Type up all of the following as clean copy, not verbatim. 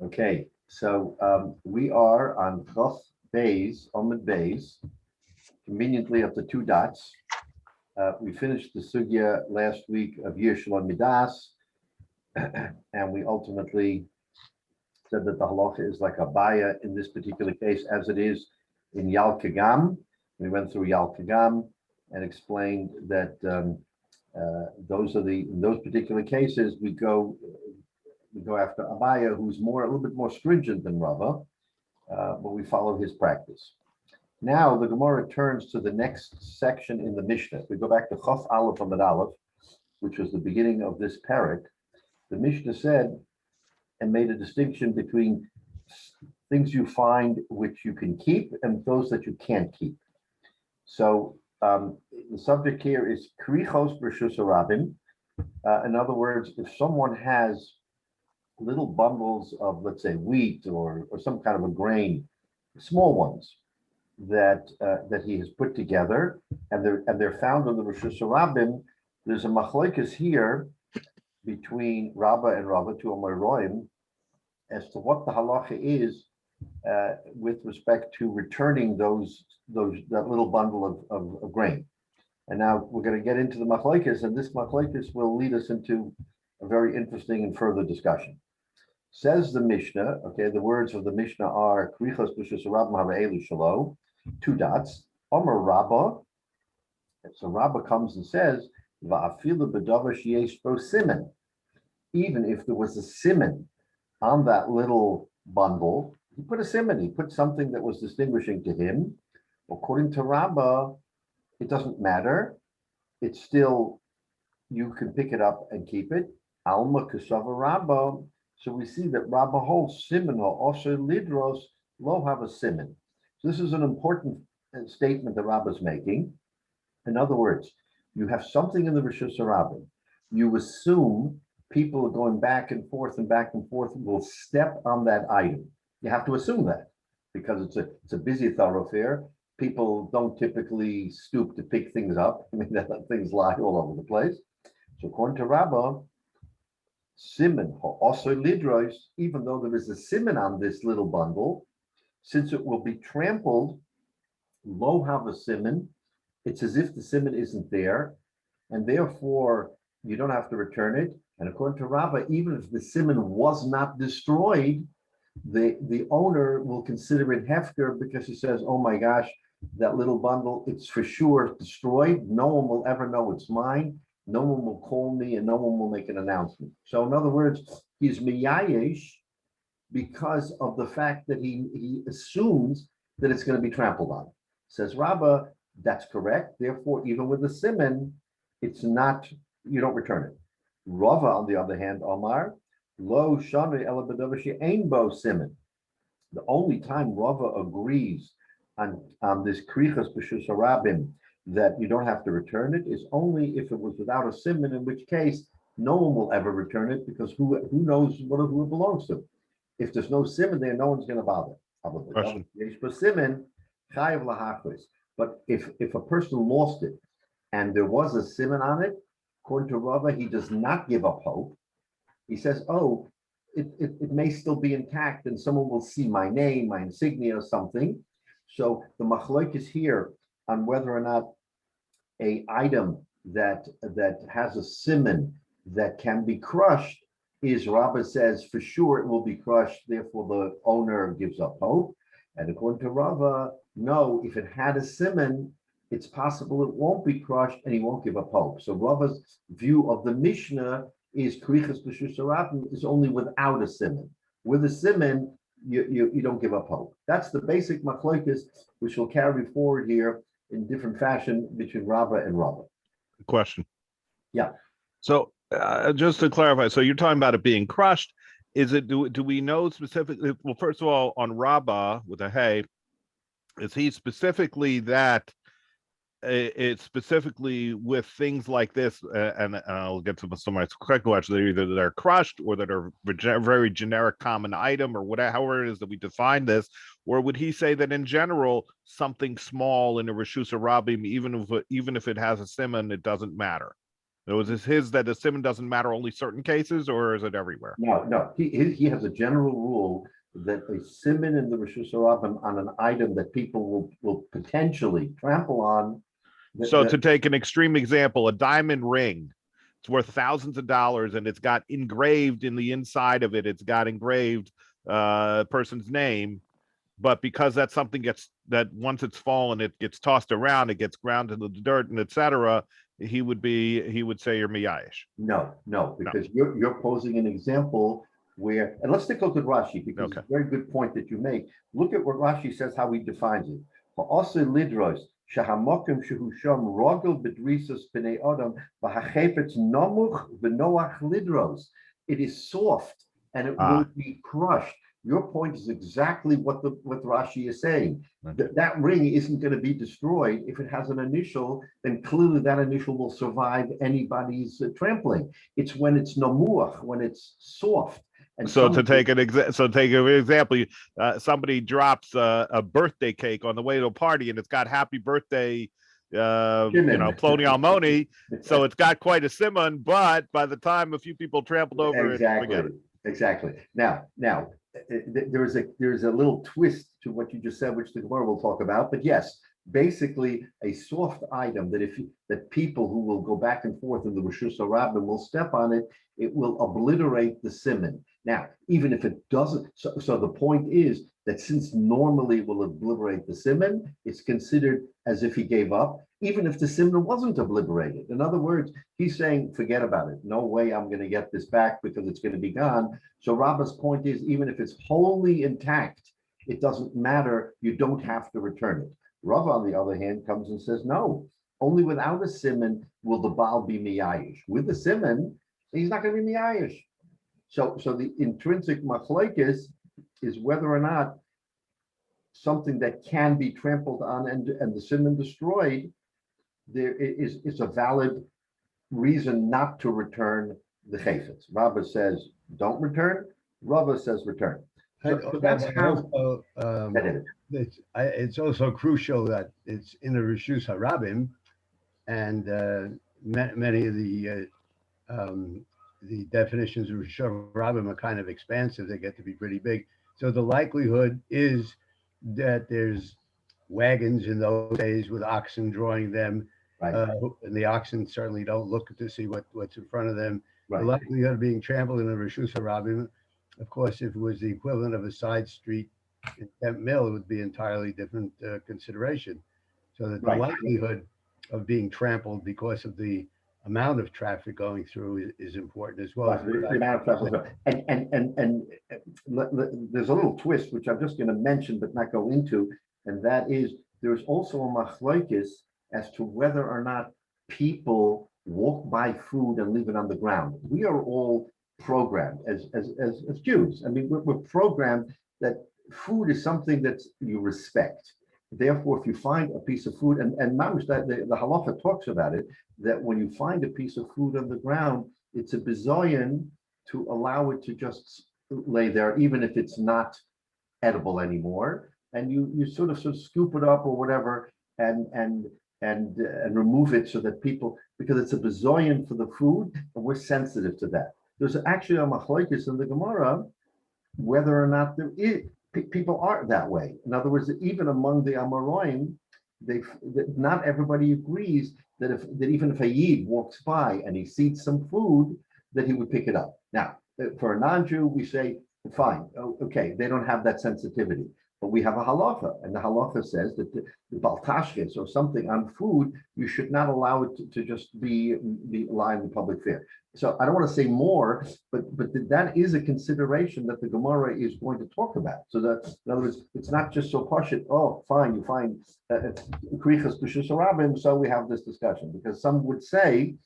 Okay, so we are on Chof Bays, Omid Bays, conveniently up to two dots. We finished the sugya last week of Yir Shalom Midas, and we ultimately said that the halacha is like a baya in this particular case, as it is in Yal Kagam. We went through Yal Kagam and explained that in those particular cases we go after Abaya, who's a little bit more stringent than Rava, but we follow his practice. Now the Gemara turns to the next section in the Mishnah. If we go back to Chof Aleph Amud Aleph, which was the beginning of this parak. The Mishnah said and made a distinction between things you find which you can keep and those that you can't keep. So the subject here is krichos b'reshus harabim. In other words, if someone has little bundles of, let's say, wheat or some kind of a grain, small ones that he has put together, and they're found in the Reshus Harabim, there's a machlokes here between Rabbah and Rava, two Amoraim, as to what the halacha is with respect to returning that little bundle of grain. And now we're going to get into the machlokes, and this machlokes will lead us into a very interesting and further discussion. Says the Mishnah, okay, the words of the Mishnah are krichos b'reshus harabim hara'elu shelo, two dots, Omer Rabbah. So Rabbah comes and says, va'afilu b'davar sheyesh bo simmon. Even if there was a simmon on that little bundle, he put a simmon, he put something that was distinguishing to him. According to Rabbah, it doesn't matter. It's still, you can pick it up and keep it. Alma kasava Rabbah. So we see that Rabbah holds simmon or also lidros lo have a simmon. So this is an important statement that Rabbah is making. In other words, you have something in the Reshus Harabim. You assume people are going back and forth and will step on that item. You have to assume that because it's a busy thoroughfare. People don't typically stoop to pick things up. I mean, things lie all over the place. So according to Rabbah, simmon also lidros, even though there is a simmon on this little bundle, since it will be trampled, lo have a simmon, it's as if the simmon isn't there, and therefore you don't have to return it. And according to Rabbah, even if the simmon was not destroyed, the owner will consider it hefker because he says, oh my gosh, that little bundle, it's for sure destroyed. No one will ever know it's mine. No one will call me and no one will make an announcement. So in other words, he's miyayesh because of the fact that he assumes that it's going to be trampled on. Says Rabbah, that's correct. Therefore, even with the simmon, it's not, you don't return it. Rava, on the other hand, Omar, lo shani ela b'davar she'ein bo simmon. The only time Rava agrees on this krichos b'reshus harabim that you don't have to return it is only if it was without a simmon, in which case no one will ever return it because who knows who it belongs to. If there's no simmon there, no one's going to bother. But if a person lost it and there was a simmon on it, according to Rava, he does not give up hope. He says, oh, it may still be intact and someone will see my name, my insignia or something. So the machlokes here on whether or not a item that has a simmon that can be crushed is, Rabbah says for sure it will be crushed, therefore the owner gives up hope. And according to Rava, no, if it had a simmon, it's possible it won't be crushed and he won't give up hope. So Rava's view of the Mishnah is krichos b'reshus harabim is only without a simmon. With a simmon, you don't give up hope. That's the basic machlokes, which will carry forward here in different fashion between Rabbah and Rabbah. Question. Yeah. So just to clarify, so you're talking about it being crushed. Is it, do we know specifically? Well, first of all, on Rabbah with a hay, is he specifically that it's specifically with things like this, and I'll get to some of my correct questions, either they're crushed or that are very generic common item or whatever, however it is that we define this, or would he say that in general something small in a Reshus Harabim, even if it has a simmon, it doesn't matter? So is this his that the simmon doesn't matter only certain cases, or is it everywhere? No. He has a general rule that a simmon in the Rishus Harabim on an item that people will potentially trample on. So to take an extreme example, a diamond ring, it's worth thousands of dollars, and it's got engraved in the inside of it. It's got engraved person's name, but because that's something that once it's fallen, it gets tossed around, it gets ground into the dirt, and etc. He would say you're miyayish. No, because you're posing an example where, and let's take a look at Rashi, because it's a very good point that you make. Look at what Rashi says, how he defines it. Also lidros shahamokim shehu sham rogel bedrisas b'nei adam v'hachefetz nomuch v'noach lidros. It is soft and it will be crushed. Your point is exactly what Rashi is saying. That ring isn't going to be destroyed if it has an initial. Then clearly that initial will survive anybody's trampling. It's when it's namuach, when it's soft. And so to take an example, somebody drops a birthday cake on the way to a party, and it's got "Happy Birthday," Ploni Almoni. So it's got quite a simmon, but by the time a few people trampled over it, forget it. Exactly. Now, there's a little twist to what you just said, which the Gemara will talk about. But yes, basically a soft item that people who will go back and forth in the Rishus Harabim will step on it, it will obliterate the simmon. Now, even if it doesn't, so the point is that since normally it will obliterate the simmon, it's considered as if he gave up, even if the simmon wasn't obliterated. In other words, he's saying, forget about it. No way I'm going to get this back because it's going to be gone. So Rabba's point is, even if it's wholly intact, it doesn't matter. You don't have to return it. Rava, on the other hand, comes and says, no, only without a simmon will the Baal be miyayish. With the simmon, he's not going to be miyayish. So the intrinsic machlokes is whether or not something that can be trampled on and the simmon destroyed, there is a valid reason not to return the chayfetz. Rava says don't return. Rava says return. So that's how. It's also crucial that it's in the Rishus Harabim, and many of the definitions of Rishus Harabim are kind of expansive. They get to be pretty big. So the likelihood is that there's wagons in those days with oxen drawing them, right. And the oxen certainly don't look to see what's in front of them. Right. The likelihood of being trampled in a Rishus Harabim, of course, if it was the equivalent of a side street in Kent Mill, it would be entirely different consideration. So that the likelihood of being trampled because of the amount of traffic going through is important as well. Right. The amount of traffic. And there's a little twist, which I'm just going to mention but not go into, and that is there's also a machlokes as to whether or not people walk by food and leave it on the ground. We are all programmed as Jews. I mean, we're programmed that food is something that you respect. Therefore, if you find a piece of food, and Mamish, the halacha talks about it, that when you find a piece of food on the ground, it's a bizoyan to allow it to just lay there, even if it's not edible anymore. And you sort of scoop it up or whatever, and remove it so that people, because it's a bizoyan for the food, and we're sensitive to that. There's actually a machlokes in the Gemara whether or not people aren't that way. In other words, even among the Amoraim, not everybody agrees that even if a Yid walks by and he sees some food, that he would pick it up. Now, for a non-Jew, we say, fine, okay, they don't have that sensitivity. But we have a halacha, and the halacha says that the baltashkes or something on food, you should not allow it to just be lie in the public fair. So I don't want to say more, but that is a consideration that the Gemara is going to talk about. So that, in other words, it's not just so pashut. Oh, fine, you find krichas b'shus harabim, so we have this discussion, because some would say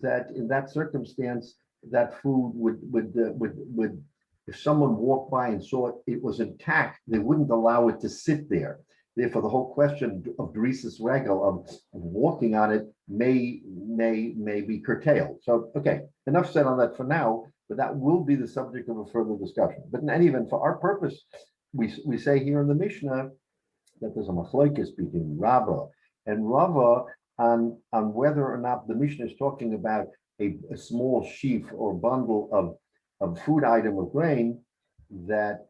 that in that circumstance, that food would if someone walked by and saw it was intact, they wouldn't allow it to sit there. Therefore, the whole question of drisas regel of walking on it may be curtailed. So, okay, enough said on that for now, but that will be the subject of a further discussion. But in any event, for our purpose, we say here in the Mishnah that there's a machlokes between Rava, and Rava on whether or not the Mishnah is talking about a small sheaf or bundle of food item or grain that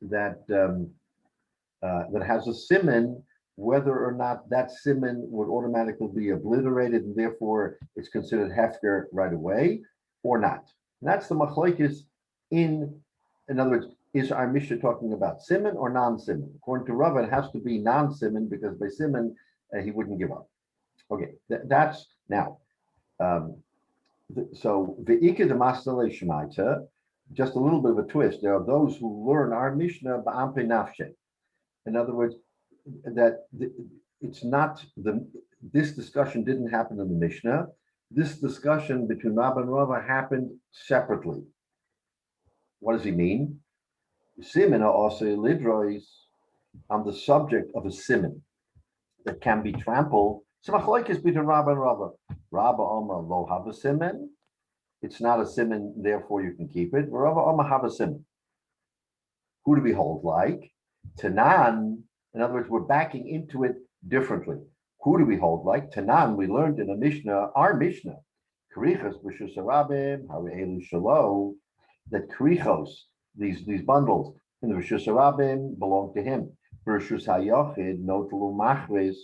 that has a simmon, whether or not that simmon would automatically be obliterated and therefore it's considered hefker right away or not. And that's the machlokes in other words, is our Mishnah talking about simmon or non-simmon? According to Rava, it has to be non-simmon because by simmon, he wouldn't give up. Okay, that's now. So the Ika de Masale Shemaita, just a little bit of a twist. There are those who learn our Mishnah ba'ampe nafshe. In other words, it's not this discussion didn't happen in the Mishnah. This discussion between Rabba and Rava happened separately. What does he mean? Simmon are also lidrois on the subject of a simmon that can be trampled. So machlokes between Rabba and Rava. Rabba Oma lo have a simmon. It's not a simmon, therefore you can keep it. Rava Oma have a simmon. Who do we hold like? Tanan. In other words, we're backing into it differently. Who do we hold like? Tanan, we learned in a Mishnah, our Mishnah, Karichos b'shus harabim, ha'elu shalo, that Karichos, these bundles in the Rishus Harabim belong to him. Rishus Hayachid, notelu machris.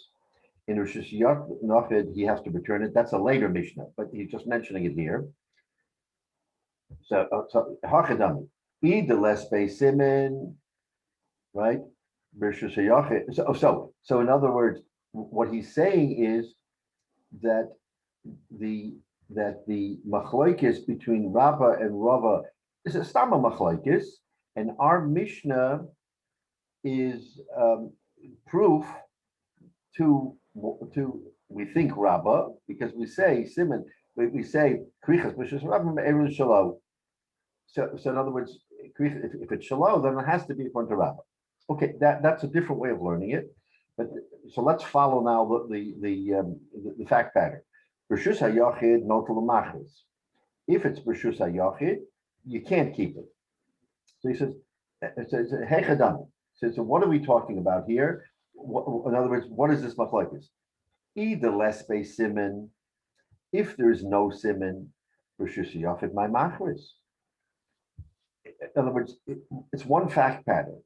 In Rishus Yachid, he has to return it. That's a later Mishnah, but he's just mentioning it here. So Hachadami, either less by simmon, right? Rishus Hayachid. So in other words, what he's saying is that the machlokes between Rabba and Rava is a stama machlokes, and our Mishnah is proof to we think Rabba, because we say simmon, we say krichas b'shus Rabba me'erul shalo. So in other words, if it's shalo, then it has to be according to Rabba. Okay, that's a different way of learning it. But so let's follow now the fact pattern. B'shus hayachid notel machris. If it's b'shus hayachid, you can't keep it. So he says, hey chadam. So what are we talking about here? In other words, what is this machlokes? Either less by simmon, if there's no simmon, b'shus hayachid my machris. In other words, it's one fact pattern.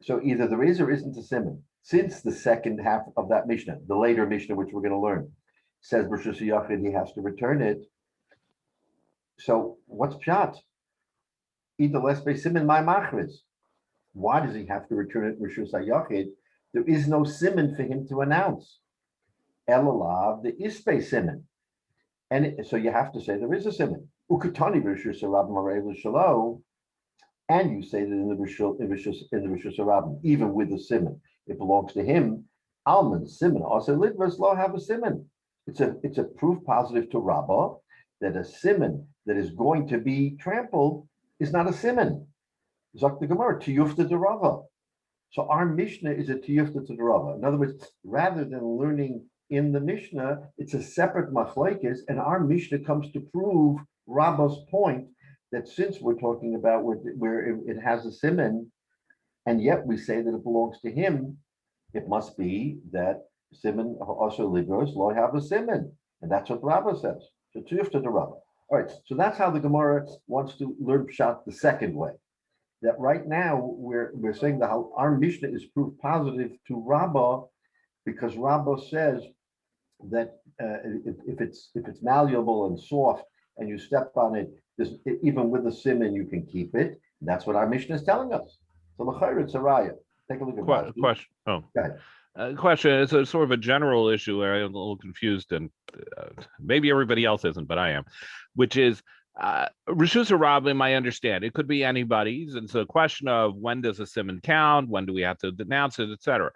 So either there is or isn't a simmon. Since the second half of that Mishnah, the later Mishnah, which we're going to learn, says b'shus hayachid, he has to return it. So what's pshat? Either less by simmon my machris. Why does he have to return it b'shus hayachid? There is no simmon for him to announce. Elalav the ispe simmon, and so you have to say there is a simmon. Ukatani b'shus harabim ha're'elu shalo. And you say that in the Rishus Harabim, even with the simmon, it belongs to him. Alman simmon also lidvas lo have a simmon. It's a proof positive to Rabbah that a simmon that is going to be trampled is not a simmon. Zok the Gemara tiyufta de Rava. So our Mishnah is a tiyufta to the Rava. In other words, rather than learning in the Mishnah, it's a separate machlokes, and our Mishnah comes to prove Rabbah's point. That since we're talking about where it has a simmon, and yet we say that it belongs to him, it must be that simmon also ligros lo have a simmon, and that's what Rabbah says. So tiyufta to Rabbah. All right, so that's how the Gemara wants to learn pshat the second way. That right now we're saying that how our Mishnah is proof positive to Rabbah, because Rabbah says that if it's malleable and soft and you step on it, even with the simmon, you can keep it. And that's what our Mishnah is telling us. So l'chayr it's a raya. Take a look at question. Oh, question. It's a sort of a general issue where I'm a little confused, and maybe everybody else isn't, but I am. Which is Rishus Harabim. I understand it could be anybody's, and it's a question of when does a simmon count, when do we have to denounce it, etc.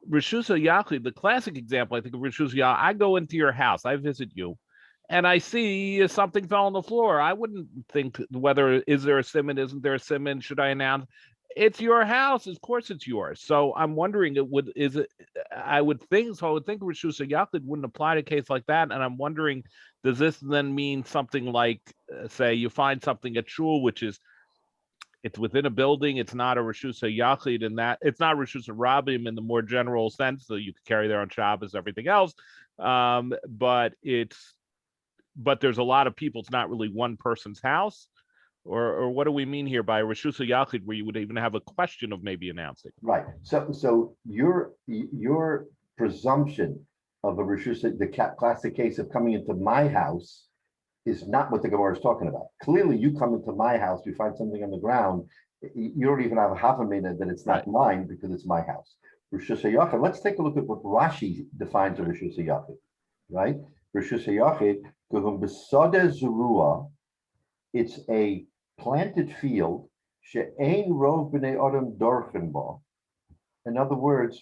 Rishus Hayachid, the classic example, I think of Rishus Hayachid. I go into your house, I visit you. And I see something fell on the floor. I wouldn't think whether is there a simmon, isn't there a simmon? Should I announce? It's your house, of course it's yours. So I'm wondering, I would think Rishus Hayachid wouldn't apply to a case like that. And I'm wondering, does this then mean something like, say, you find something at shul which is it's within a building. It's not a Reshus Yachid in that it's not Reshus Rabim in the more general sense, so you could carry there on Shabbos, everything else. But there's a lot of people. It's not really one person's house. Or what do we mean here by Reshus Yachid, where you would even have a question of maybe announcing? Right. So your presumption of a Reshus, the classic case of coming into my house, is not what the Gemara is talking about. Clearly, you come into my house, you find something on the ground, you don't even have a havamina that it's not mine because it's my house. Reshus Yachid. Let's take a look at what Rashi defines a Reshus Yachid. Right. Reshus Yachid, gehum besodeh zerua. It's a planted field. She'ein rov b'nei adam dorchen bo. In other words,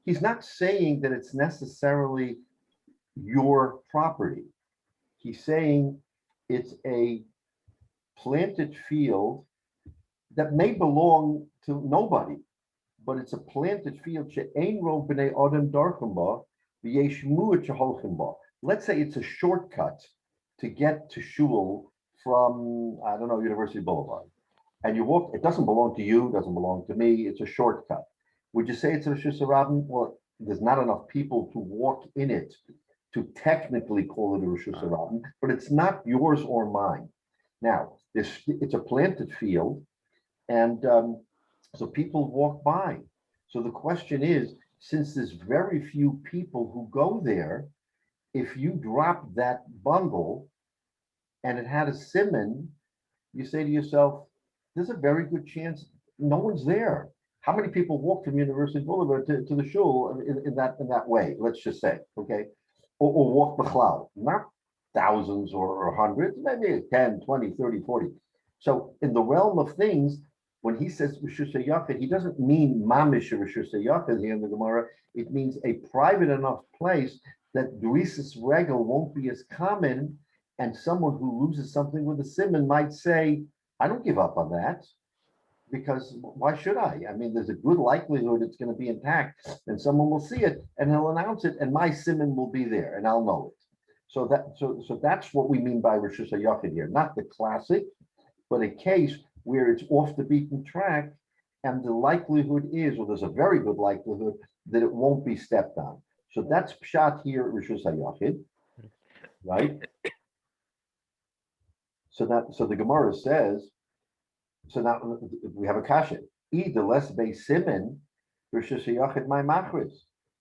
he's not saying that it's necessarily your property. He's saying it's a planted field that may belong to nobody, but it's a planted field. She'ein rov b'nei adam dorchen bo v'yesh mu'at sheholchen bo. Let's say it's a shortcut to get to shul from, I don't know, University Boulevard. And you walk, it doesn't belong to you, doesn't belong to me, it's a shortcut. Would you say it's a Reshus Rabim? Well, there's not enough people to walk in it to technically call it a Reshus Rabim, but it's not yours or mine. Now, it's a planted field, and so people walk by. So the question is, since there's very few people who go there, if you drop that bundle and it had a simmon, you say to yourself, there's a very good chance no one's there. How many people walk from University Boulevard to the shul in that way? Let's just say, okay, or walk b'chlal, not thousands or hundreds, maybe 10, 20, 30, 40. So in the realm of things, when he says Reshus Yachid, he doesn't mean mamish Reshus Yachid here in the Gemara. It means a private enough place that Drisas Regel won't be as common, and someone who loses something with a simmon might say, I don't give up on that, because why should I? I mean, there's a good likelihood it's going to be intact, and someone will see it, and he'll announce it, and my simmon will be there, and I'll know it. So that's what we mean by Reshus Yachid here, not the classic, but a case where it's off the beaten track, and the likelihood is, or there's a very good likelihood, that it won't be stepped on. So that's pshat here, Reshus Yachid, right? So the Gemara says, so now we have a kasha. Either less be simmon, Reshus Yachid my machris.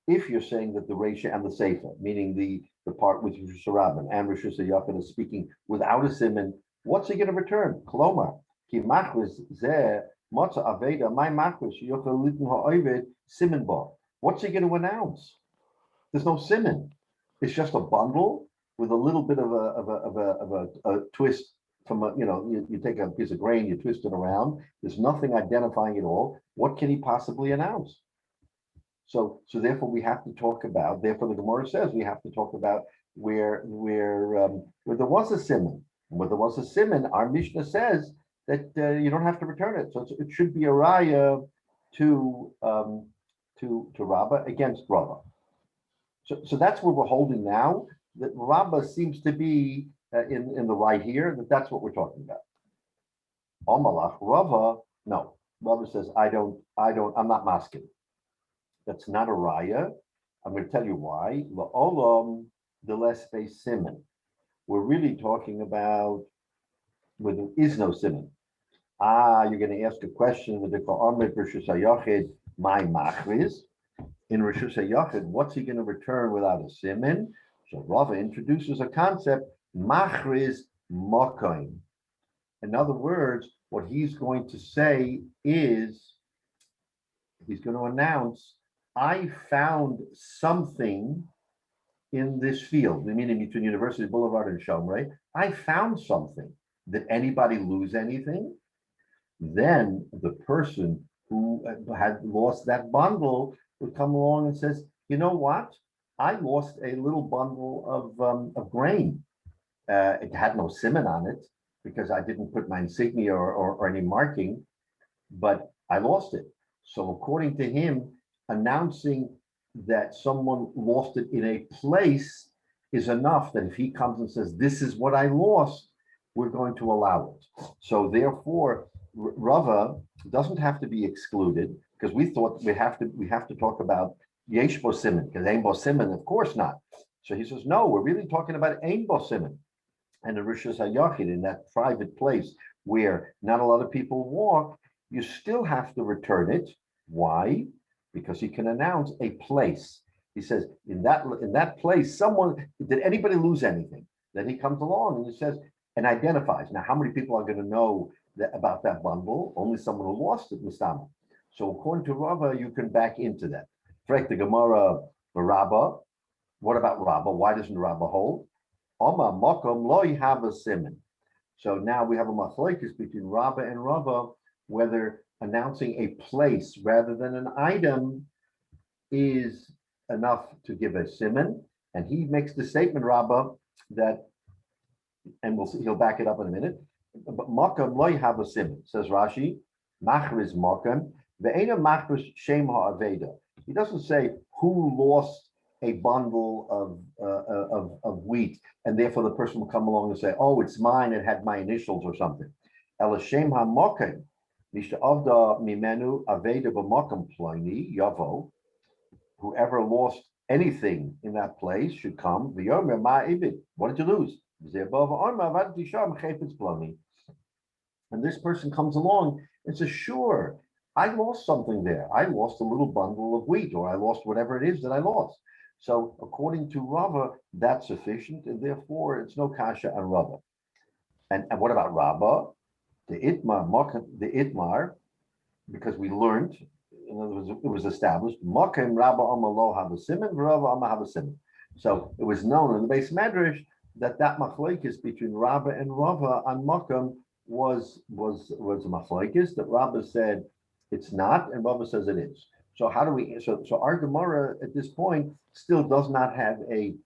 If you're saying that the Reisha and the Seifa, meaning the part with Reshus Rabban and Reshus Yachid is speaking without a simmon, what's he going to return? Klomar ki machris zeh motza aveda my machris yochel litn ha'ovid simmon ba. What's he going to announce? There's no simmon. It's just a bundle with a little bit of a twist from a, you take a piece of grain, you twist it around. There's nothing identifying it all. What can he possibly announce? So therefore we have to talk about. Therefore the Gemara says we have to talk about where there was a simmon. Where there was a simmon, our Mishnah says that you don't have to return it. So it should be a raya to Rabbah against Rabbah. So that's what we're holding now. That Rabbah seems to be in the right here. That's what we're talking about. Omalach Rava, no. Rava says I'm not masking. That's not a raya. I'm going to tell you why. La'olam the less space simmon. We're really talking about where there is no simmon. You're going to ask a question with the Ka'amid Reshus Yachid, my machriz. In Reshus Yachid, what's he going to return without a simmon? So Rava introduces a concept, machriz makoim. In other words, what he's going to say is, he's going to announce, I found something in this field, meaning between University Boulevard and Shomrei. I found something. Did anybody lose anything? Then the person who had lost that bundle would come along and says, you know what? I lost a little bundle of grain. It had no simmon on it because I didn't put my insignia or any marking, but I lost it. So according to him, announcing that someone lost it in a place is enough that if he comes and says, this is what I lost, we're going to allow it. So therefore, Rava doesn't have to be excluded because we thought we have to talk about yesh bo simmon because ein bo simmon, of course not. So he says, no, we're really talking about ein bo simmon. And the Rishus HaYachid, in that private place where not a lot of people walk, you still have to return it. Why? Because he can announce a place. He says, in that place, did anybody lose anything? Then he comes along and he says, and identifies. Now, how many people are going to know about that bundle? Only someone who lost it, Mistama. So according to Rava, you can back into that. Correct the Gemara, the Rabbah. What about Rabbah? Why doesn't Rabbah hold? Oma mokom lo have a simmon. So now we have a machlokes between Rabbah and Rava, whether announcing a place rather than an item is enough to give a simmon. And he makes the statement, Rabbah, that, and we'll see, he'll back it up in a minute. But mokom lo have a simmon, says Rashi. Machriz mokom ve'ena machriz shem ha'aveda. He doesn't say who lost a bundle of wheat, and therefore the person will come along and say, "Oh, it's mine. It had my initials or something." Elashem hamokem nisha avda mimenu aveda b'mokem ploni yavo. Whoever lost anything in that place should come. V'yomer ma ibid. What did you lose? And this person comes along and says, "Sure, I lost something there. I lost a little bundle of wheat, or I lost whatever it is that I lost." So according to Rava, that's sufficient, and therefore it's no kasha on Rava. And what about Rava? The Itmar, because we learned, in other words, it was established, Mokem Rabba Amalo have a simmon, Rava Amma have a simmon. So it was known in the base medrash that machlokes between Rava and Rava on Mokem was a machlokes that Rava said it's not, and Rava says it is. So how do we? So our Gemara at this point still does not have a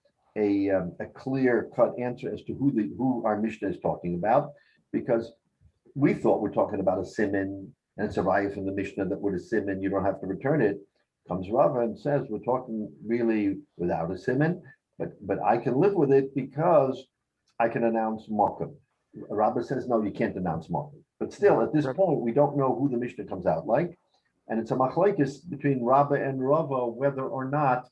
clear-cut answer as to who our Mishnah is talking about, because we thought we're talking about a simmon, and it's a raya from the Mishnah that with a simmon you don't have to return it. Comes Rava and says we're talking really without a simmon, but I can live with it because I can announce mokum. Rava says no, you can't announce mokum. But still, at this point, we don't know who the Mishnah comes out like. And it's a machlokes between Rabba and Rava whether or not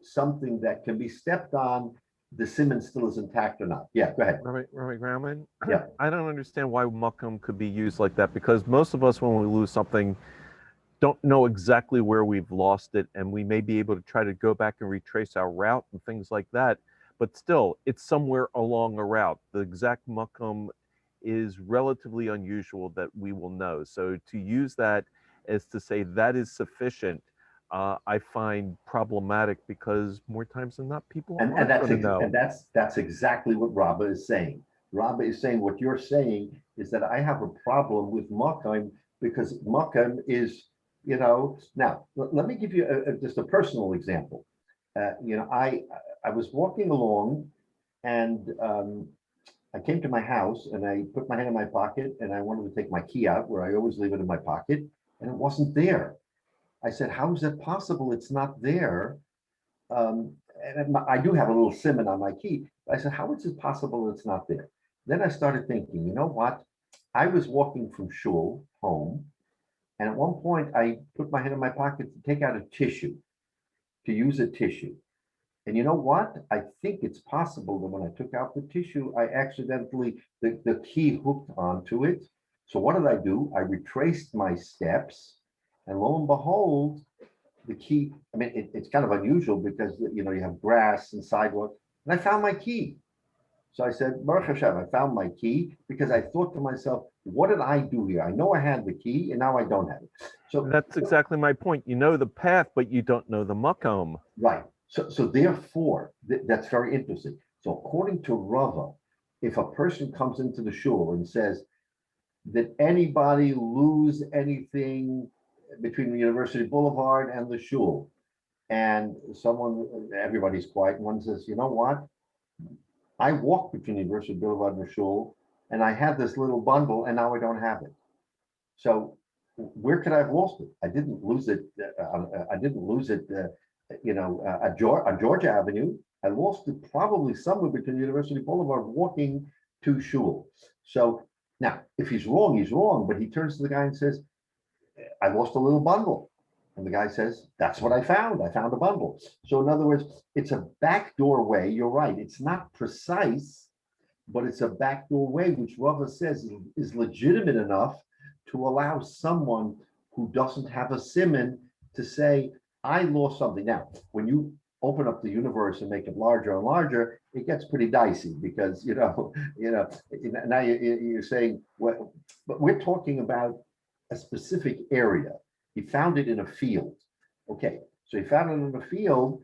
something that can be stepped on, the simmon still is intact or not. Yeah, go ahead. Rabbi Grauman? Yeah. I don't understand why mukum could be used like that, because most of us, when we lose something, don't know exactly where we've lost it, and we may be able to try to go back and retrace our route and things like that. But still, it's somewhere along a route. The exact mukum is relatively unusual that we will know. So to use that as to say that is sufficient, I find problematic, because more times than not, people aren't going to know. And that's exactly what Rabba is saying. Rabba is saying what you're saying is that I have a problem with Makam, because Makam is, now let me give you just a personal example. I was walking along and I came to my house and I put my hand in my pocket and I wanted to take my key out, where I always leave it in my pocket, and it wasn't there. I said, how is that possible? It's not there. And I do have a little simmon on my key. I said, how is it possible it's not there? Then I started thinking, you know what? I was walking from shul home, and at one point I put my hand in my pocket to take out a tissue, to use a tissue. And you know what? I think it's possible that when I took out the tissue, I accidentally, the key hooked onto it. So what did I do? I retraced my steps, and lo and behold, the key, I mean, it's kind of unusual because, you have grass and sidewalk, and I found my key. So I said, Baruch Hashem, I found my key, because I thought to myself, what did I do here? I know I had the key and now I don't have it. So that's exactly my point. You know the path, but you don't know the makom. Right. So therefore, that's very interesting. So according to Rava, if a person comes into the shul and says, did anybody lose anything between the University Boulevard and the shul? And everybody's quiet, and one says, you know what? I walked between University Boulevard and the shul, and I had this little bundle, and now I don't have it. So where could I have lost it? I didn't lose it. On Georgia Avenue. I lost it probably somewhere between University Boulevard walking to shul. So Now, if he's wrong, but he turns to the guy and says, I lost a little bundle. And the guy says, that's what I found. I found a bundle. So in other words, it's a backdoor way. You're right. It's not precise, but it's a backdoor way, which Rava says is legitimate enough to allow someone who doesn't have a simmon to say, I lost something. Now, when you open up the universe and make it larger and larger, it gets pretty dicey because, now you're saying, well, but we're talking about a specific area. He found it in a field. Okay, so he found it in a field.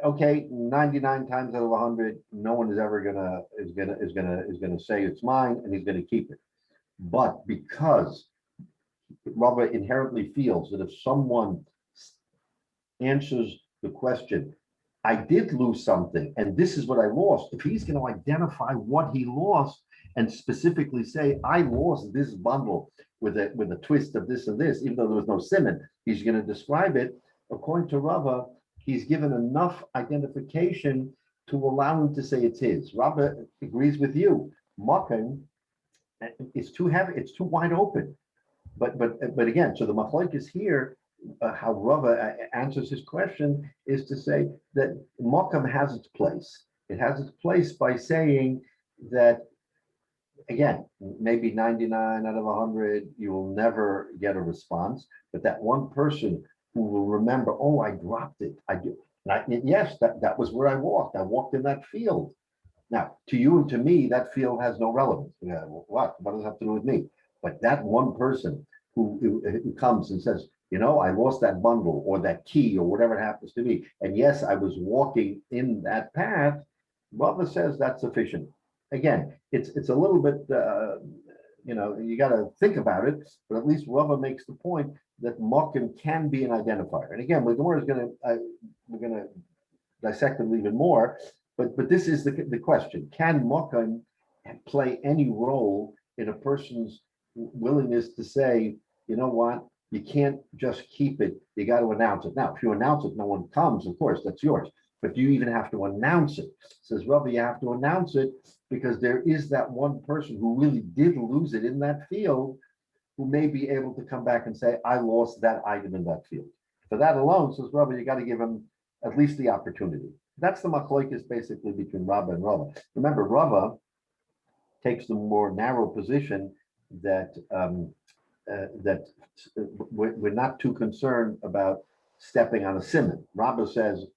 Okay, 99 times out of 100, no one is ever gonna say it's mine, and he's gonna keep it. But because Rabbi inherently feels that if someone answers the question, I did lose something, and this is what I lost. If he's going to identify what he lost and specifically say, I lost this bundle with a twist of this and this, even though there was no simmon, he's going to describe it. According to Rava, he's given enough identification to allow him to say it's his. Rava agrees with you. Makan, it's too heavy, it's too wide open. But again, so the machlokes here, how Rava answers his question is to say that Mokum has its place. It has its place by saying that, again, maybe 99 out of 100, you will never get a response, but that one person who will remember, oh, I dropped it. Yes, that was where I walked. I walked in that field. Now, to you and to me, that field has no relevance. Yeah, what does it have to do with me? But that one person who comes and says, I lost that bundle or that key or whatever it happens to be. And yes, I was walking in that path. Rava says that's sufficient. Again, it's a little bit, you got to think about it, but at least Rava makes the point that Mokim can be an identifier. And again, we're going to dissect it even more, but this is the question. Can Mokim play any role in a person's willingness to say, you know what? You can't just keep it. You got to announce it. Now, if you announce it, no one comes, of course, that's yours. But do you even have to announce it? Says Rabbi, you have to announce it because there is that one person who really did lose it in that field who may be able to come back and say, I lost that item in that field. For that alone, says Rabbi, you got to give him at least the opportunity. That's the machlokes basically between Rabba and Rava. Remember, Rava takes the more narrow position that we're not too concerned about stepping on a simmon. Rabba says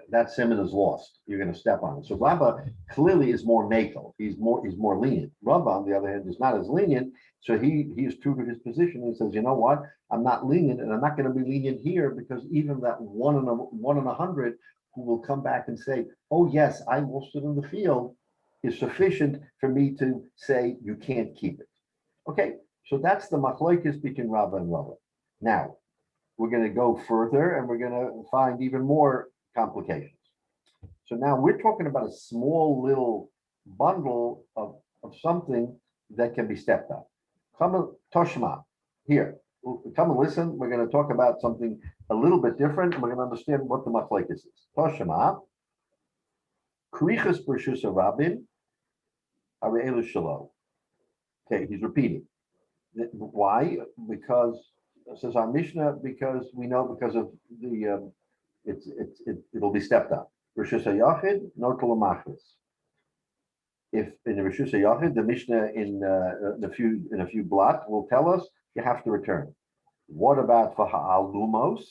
that simmon is lost. You're going to step on it. So Rabba clearly is more makel. He's more lenient. Rabba, on the other hand, is not as lenient. So he is true to his position. He says, you know what? I'm not lenient, and I'm not going to be lenient here because even that one in 100 who will come back and say, oh yes, I lost it in the field, is sufficient for me to say you can't keep it. Okay. So that's the machlokes between Rava and Rava. Now, we're going to go further and we're going to find even more complications. So now we're talking about a small little bundle of something that can be stepped on. Come Toshma, here, come and listen. We're going to talk about something a little bit different. And we're going to understand what the machlokes is. Toshma, Krichas Bershus Rabim, Areelu Shalom. Okay, he's repeating. Why? Because says our Mishnah. Because we know because of the it'll be stepped on. Rishus Hayachid, no Kolamachris. If in the Rishus Hayachid, the Mishnah in a few blot will tell us you have to return. What about for Ha'alumos?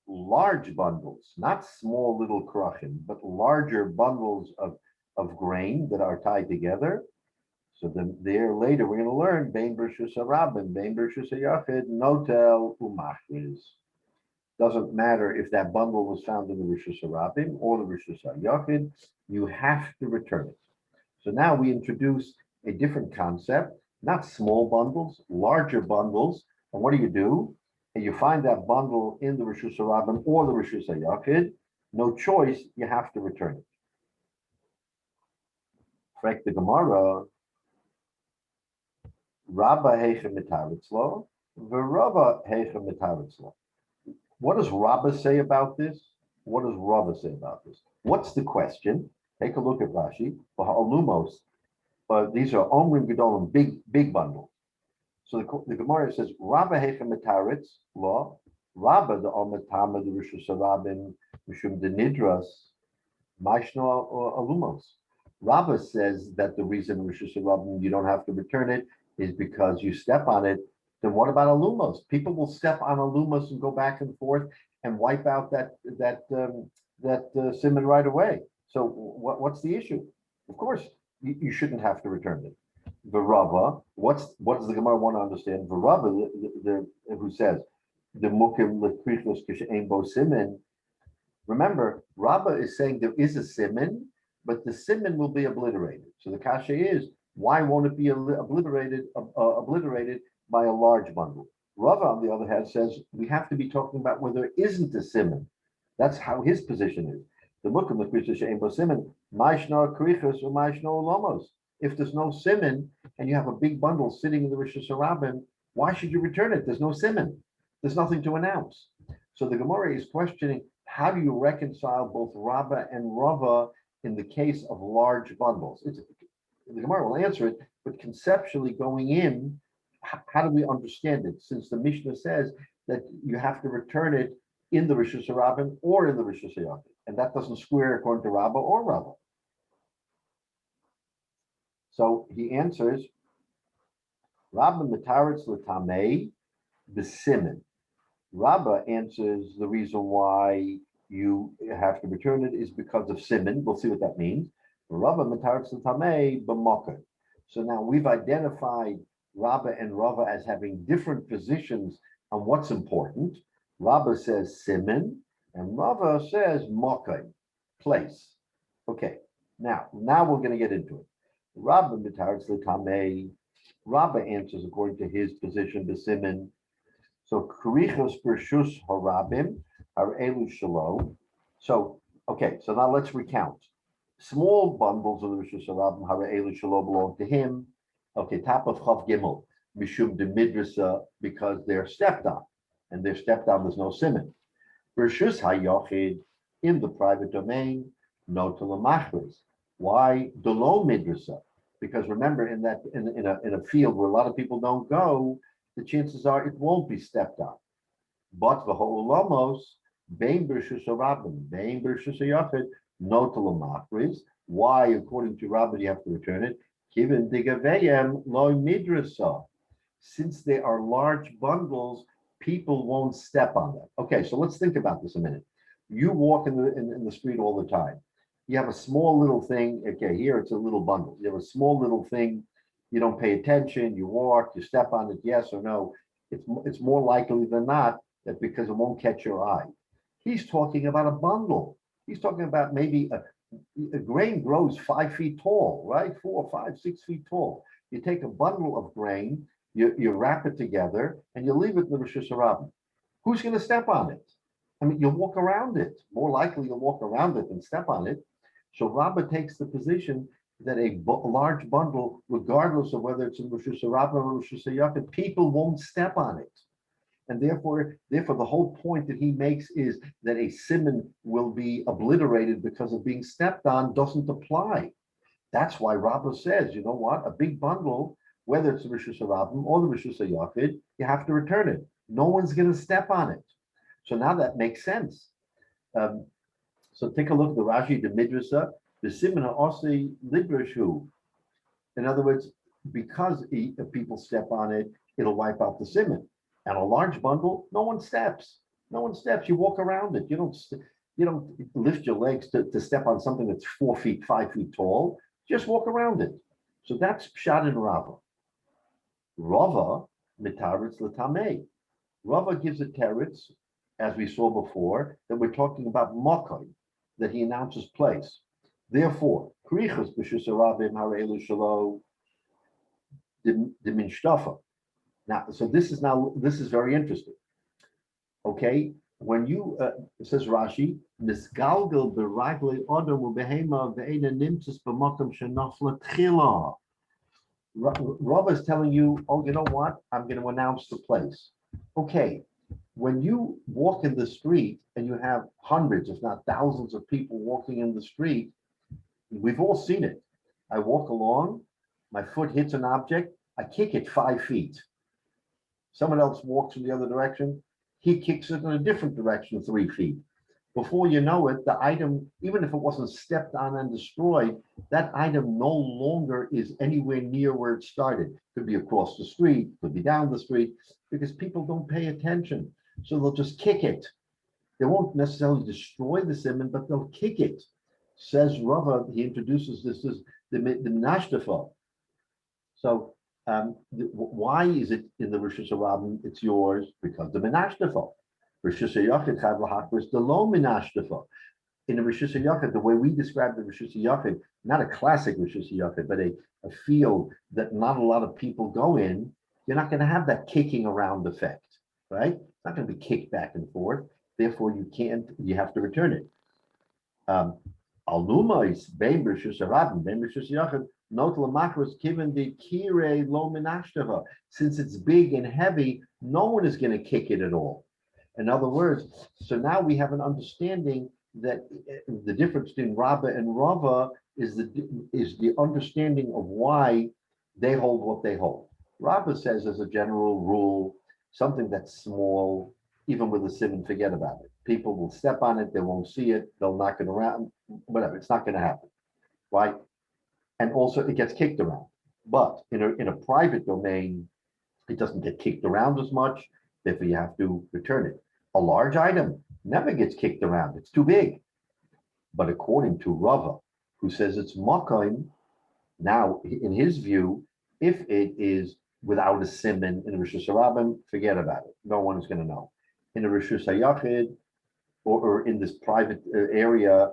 Large bundles, not small little krachim, but larger bundles of grain that are tied together. So then there later we're going to learn Bein Bershus Rabin, Bein Bershus Yachid, Notel Umachriz. Doesn't matter if that bundle was found in the Rishus Rabin or the Rishus Yachid, you have to return it. So now we introduce a different concept, not small bundles, larger bundles. And what do? And you find that bundle in the Rishus Rabin or the Rishus Yachid, no choice, you have to return it. Frek the Gemara, Rabba Heicha Mitaritzlo, Verava Heicha Mitaritzlo. What does Rabba say about this? What does Rava say about this? What's the question? Take a look at Rashi. Alumos. these are omrim gedolim, big bundle. So the Gemara says, Rabba Hechem Metaretz law, Rabba the Ometama the Rishus Harabim Mishum the Nidras Maishno Alumos. Rabba says that the reason Rishus Harabim you don't have to return it is because you step on it. Then what about alumos? People will step on alumos and go back and forth and wipe out that simmon right away. So what's the issue? Of course, you shouldn't have to return it. The Rava, what does the Gemara want to understand? The Rava, who says the mukim lekrichos kishein bo simmon. Remember, Rava is saying there is a simmon, but the simmon will be obliterated. So the kasha is, why won't it be obliterated by a large bundle? Rava, on the other hand, says we have to be talking about where there isn't a simmon. That's how his position is. The mukim lekrichos kishein bo simmon, ma'ishno krichos or ma'ishno lomos. If there's no simmon and you have a big bundle sitting in the Rishus Harabim, why should you return it? There's no simmon. There's nothing to announce. So the Gemara is questioning, how do you reconcile both Rabba and Rava in the case of large bundles? The Gemara will answer it, but conceptually going in, how do we understand it? Since the Mishnah says that you have to return it in the Rishus Harabim or in the Rishus Hayachid, and that doesn't square according to Rabba or Rava. So he answers, Rabba metaretz l'tamei b'simmon. Rabba answers the reason why you have to return it is because of simmon. We'll see what that means. Rabba metaretz l'tamei b'moked. So now we've identified Rabba and Rava as having different positions on what's important. Rabba says simmon, and Rava says moked, place. Okay, now we're going to get into it. Rabba mitaretz l'tamei. Rabba answers according to his position, the simmon. So krichos bershus harabim are elu shalom. So okay, so now let's recount. Small bundles of the rishus harabim hara elu shalom belong to him. Okay, top of chav gimel mishum de midrasa because they're stepped on, and they're stepped on. There's no simmon. Bershus hayochid in the private domain, no to lamachris. Why delo midrasa? Because remember, in a field where a lot of people don't go, the chances are it won't be stepped on. But the whole lamos bein bershus harabim, bein bershus hayachid, no to lamachris. Why, according to Rabbi, you have to return it? Given digaveyem lo midrasa, since they are large bundles, people won't step on them. Okay, so let's think about this a minute. You walk in the street all the time. You have a small little thing. Okay, here it's a little bundle. You have a small little thing. You don't pay attention. You walk. You step on it. Yes or no? It's more likely than not that because it won't catch your eye. He's talking about a bundle. He's talking about maybe a grain grows 5 feet tall, right? 4, 5, 6 feet tall. You take a bundle of grain, you wrap it together, and you leave it in the Rishus Harabim. Who's going to step on it? I mean, you'll walk around it. More likely you'll walk around it than step on it. So Rabba takes the position that a large bundle, regardless of whether it's in Rishus Harabim or Rishus Hayachid, people won't step on it. And therefore, the whole point that he makes is that a simmon will be obliterated because of being stepped on doesn't apply. That's why Rabba says, you know what, a big bundle, whether it's the Rishus Harabim or the Rishus Hayachid, you have to return it. No one's going to step on it. So now that makes sense. So take a look at the Rashi, the Midrasa, the simmon ha'osei lidrashu. In other words, because if people step on it, it'll wipe out the simmon. And a large bundle, no one steps. No one steps. You walk around it. You don't lift your legs to step on something that's 4 feet, 5 feet tall. Just walk around it. So that's Pshat and Rava. Rava mitaretz l'tamei. Rava gives a teretz, as we saw before, that we're talking about mokai, that he announces place. Therefore, krichos b'shus harabim harelu shelo diminshtafa. Now, so this is very interesting. Okay, when you says Rashi, nisgalgal b'raglei odom u'behema ve'ena nimtzis b'makom shenafla tchila. Rava is telling you, oh, you know what? I'm going to announce the place. Okay, when you walk in the street and you have hundreds, if not thousands of people walking in the street, we've all seen it. I walk along My foot hits an object, I kick it 5 feet. Someone else walks in the other direction, he kicks it in a different direction 3 feet. Before you know it, the item, even if it wasn't stepped on and destroyed, that item no longer is anywhere near where it started. Could be across the street, could be down the street, because people don't pay attention. So they'll just kick it. They won't necessarily destroy the simmon, but they'll kick it. Says Rava, he introduces this as the Menashtafa. So why is it in the Rosh Hashanah it's yours? Because the Menashtafa. Rosh Hashanah Chayv L'Hakris, the lo Menashtafa. In the Rosh Hashanah, the way we describe the Rosh Hashanah, not a classic Rosh Hashanah, but a field that not a lot of people go in, you're not going to have that kicking around effect, right? It's not going to be kicked back and forth. Therefore, you have to return it. Aluma is bein Rosh Hashanah, bein Rosh Hashanah. Note lamakros given the kire lo menashtava. Since it's big and heavy, no one is going to kick it at all. In other words, so now we have an understanding that the difference between Rabba and Rava is the understanding of why they hold what they hold. Rabba says, as a general rule, something that's small, even with a simmon, forget about it. People will step on it, they won't see it, they'll knock it around, whatever. It's not going to happen, right? And also, it gets kicked around. But in a private domain, it doesn't get kicked around as much. Therefore, you have to return it. A large item never gets kicked around. It's too big. But according to Rava, who says it's makayim, now, in his view, if it is without a simmon in a Rosh Hashanah, forget about it. No one is going to know. In a Rosh Hashanah or in this private area,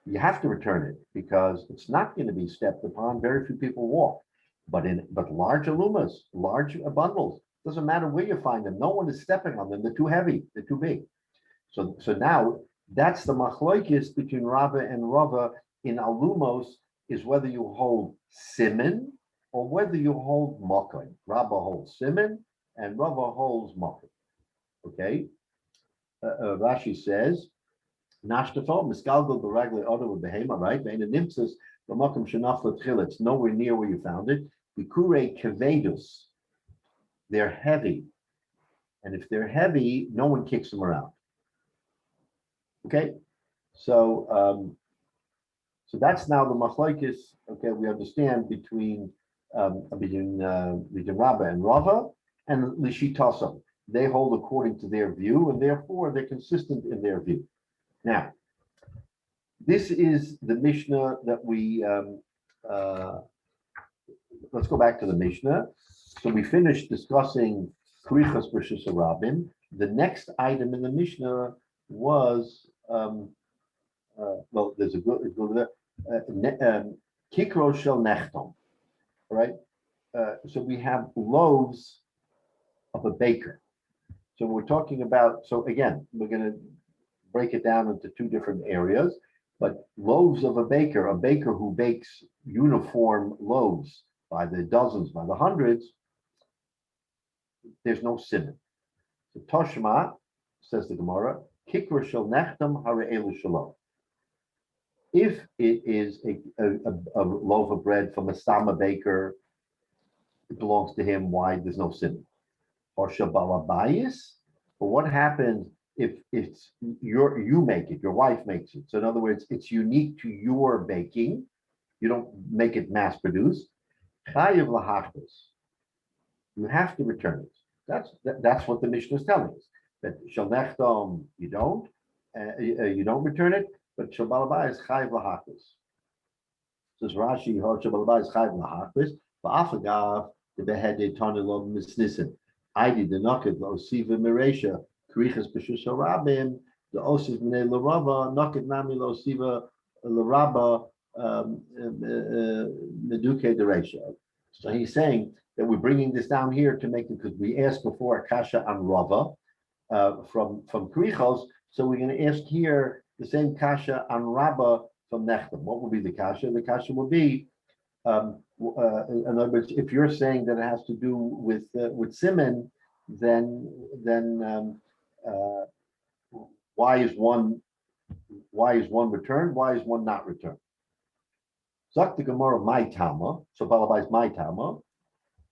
you have to return it because it's not going to be stepped upon. Very few people walk. But large alumas, large bundles, doesn't matter where you find them. No one is stepping on them. They're too heavy. They're too big. So now that's the machlokes between Rabba and Rava in alumos, is whether you hold simmon or whether you hold makayim. Rabba holds simmon and Rava holds makayim. Okay. Rashi says, Nashtafo, misgalgal b'ragle odo v'behema, right? Ve'ena nimtzas b'makom shenafla tchila. It's nowhere near where you found it. Bikure kevedus. They're heavy. And if they're heavy, no one kicks them around. Okay? So that's now the machlokes. Okay, we understand between Rabba and Rava and Lishitaso. They hold according to their view, and therefore they're consistent in their view. Now, this is the Mishnah that we, let's go back to the Mishnah. So we finished discussing Krichas versus Rabin. The next item in the Mishnah was, well, there's a good, Kikro Shel Nechtom, right? So we have loaves of a baker. So we're talking about, so again, we're going to break it down into two different areas, but loaves of a baker who bakes uniform loaves by the dozens, by the hundreds, there's no simmon. So Toshma, says the Gemara, Kikra shel nechtam hare shalom. If it is a loaf of bread from a Sama baker, it belongs to him. Why? There's no simmon. Or Shabalabayis, but what happens if it's you make it, your wife makes it? So in other words, it's unique to your baking. You don't make it mass produced. Chayiv lahachos. You have to return it. That's what the Mishnah is telling us. That shel nechtam you don't return it, but shel balabayis chayiv lahachos. Says Rashi, shel balabayis chayiv lahachos. Va'afagav the beheaded tanilov misnisim. I did the knocket lo siva miresha krichas b'shusha rabim the osiv minei l'rava knocket nami lo siva l'raba meduke deresha. So he's saying that we're bringing this down here to make it, because we asked before a kasha on rava from krichos, so we're going to ask here the same kasha on rabba from nechtam. What will be the kasha? The kasha will be, in other words, if you're saying that it has to do with simmon, then why is one returned? Why is one not returned? Sagt the Gemara, my Tama. So Balabai's my Tama.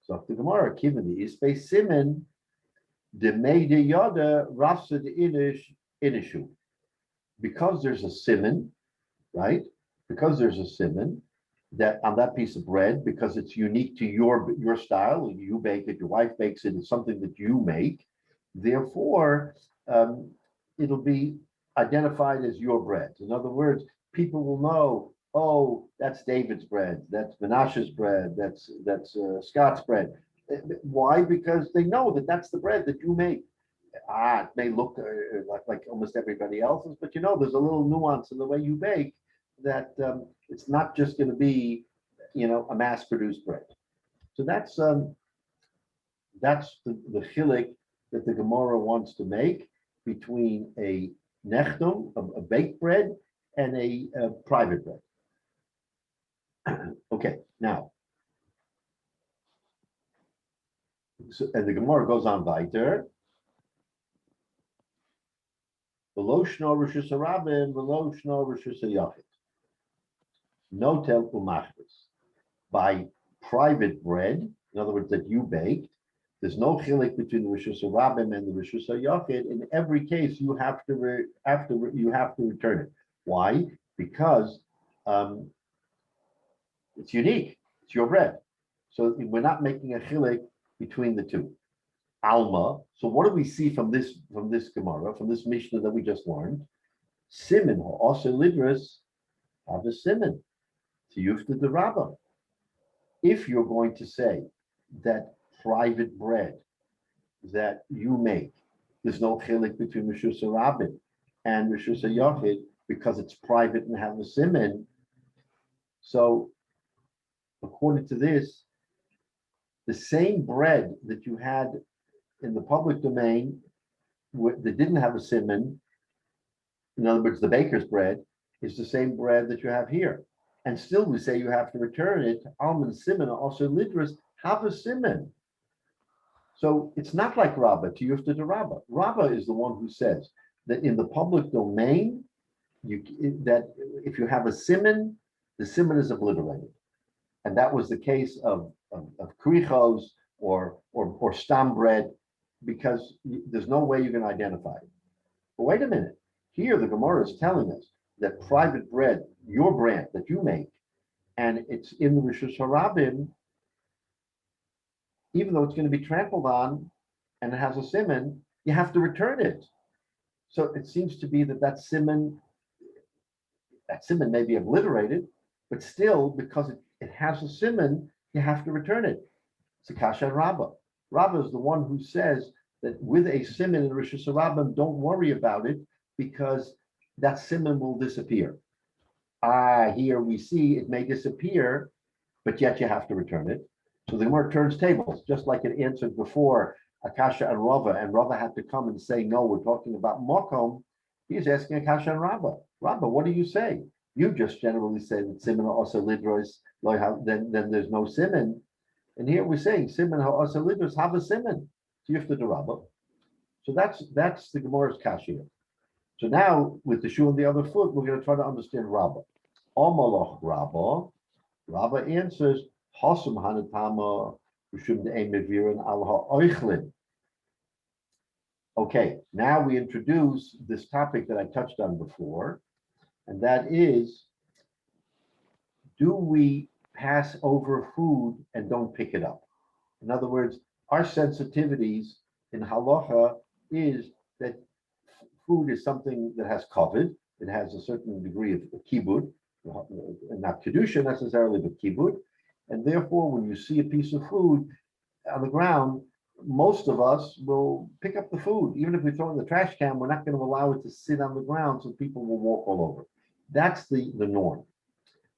Sagt the Gemara, Kivani is space simmon. The Meide Yada Rafsa the Inishu. Because there's a simmon, right? Because there's a simmon that on that piece of bread, because it's unique to your style, you bake it, your wife bakes it, it's something that you make. Therefore, it'll be identified as your bread. In other words, people will know, oh, that's David's bread, that's Menashe's bread, that's Scott's bread. Why? Because they know that that's the bread that you make. It may look like almost everybody else's, but there's a little nuance in the way you bake that it's not just going to be, a mass-produced bread. So that's the chilik that the Gemara wants to make between a nechtum, a baked bread, and a private bread. Okay, now, so, and the Gemara goes on weiter. Below shno rishus harabim, below shno rishus hayachid. Notel umachris. By private bread, in other words, that you baked, there's no chilik between the rishus harabim and the rishus hayachid. In every case, you have to return it. Why? Because it's unique. It's your bread. So we're not making a chilik between the two. Alma. So what do we see from this Gemara, from this Mishnah that we just learned? Simmon, also lidras, have a simmon. Tiyufta de Rabbah. If you're going to say that private bread that you make, there's no chilik between Rishus HaRabim and Rishus HaYachid because it's private and have a simmon. So according to this, the same bread that you had in the public domain that didn't have a simmon, in other words, the baker's bread, is the same bread that you have here. And still we say you have to return it. Almond simmon, also lidras, have a simmon. So it's not like Rabbah, Tiyufta de Rabbah. Rabbah is the one who says that in the public domain, that if you have a simmon, the simmon is obliterated. And that was the case of krichos or stam bread, because there's no way you can identify it. But wait a minute. Here the Gemara is telling us that private bread, your brand that you make, and it's in the Rishus HaRabim, even though it's going to be trampled on and it has a simmon, you have to return it. So it seems to be that simmon may be obliterated, but still, because it has a simmon, you have to return it. It's a kasha and Rabbah. Rabbah is the one who says that with a simmon in Rishus HaRabim, don't worry about it because that simmon will disappear. Here we see it may disappear, but yet you have to return it. So the Gemara turns tables, just like it answered before Akasha and Rava had to come and say, no, we're talking about Mokom. He's asking Akasha and Rava, what do you say? You just generally say that simmon also lidros, then there's no simmon. And here we're saying simmon also lidros have a simmon. So you have to do Rava. So that's the Gemara's kasha. So now with the shoe on the other foot, we're going to try to understand Rabbah. Omaloch Rabbah. Rabbah answers, Hasum Hanatama Rishum De'emevirin al ha'oichlin. Okay, now we introduce this topic that I touched on before, and that is, do we pass over food and don't pick it up? In other words, our sensitivities in halacha is that food is something that has kavod. It has a certain degree of kibud, not kedusha necessarily, but kibud. And therefore, when you see a piece of food on the ground, most of us will pick up the food. Even if we throw it in the trash can, we're not going to allow it to sit on the ground so people will walk all over. That's the norm.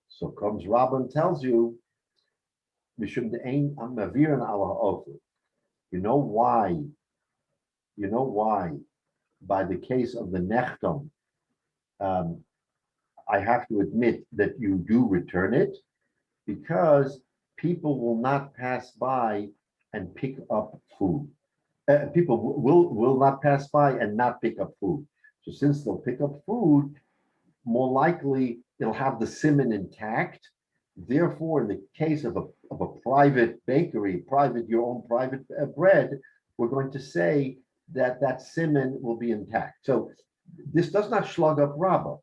So comes Rabbah and tells you, you know why? You know why? By the case of the nechtam, I have to admit that you do return it, because people will not pass by and pick up food. People will not pass by and not pick up food. So since they'll pick up food, more likely it'll have the simmon intact, Therefore, in the case of a private bakery, your own private bread, we're going to say that that simmon will be intact. So this does not slug up Rabbah.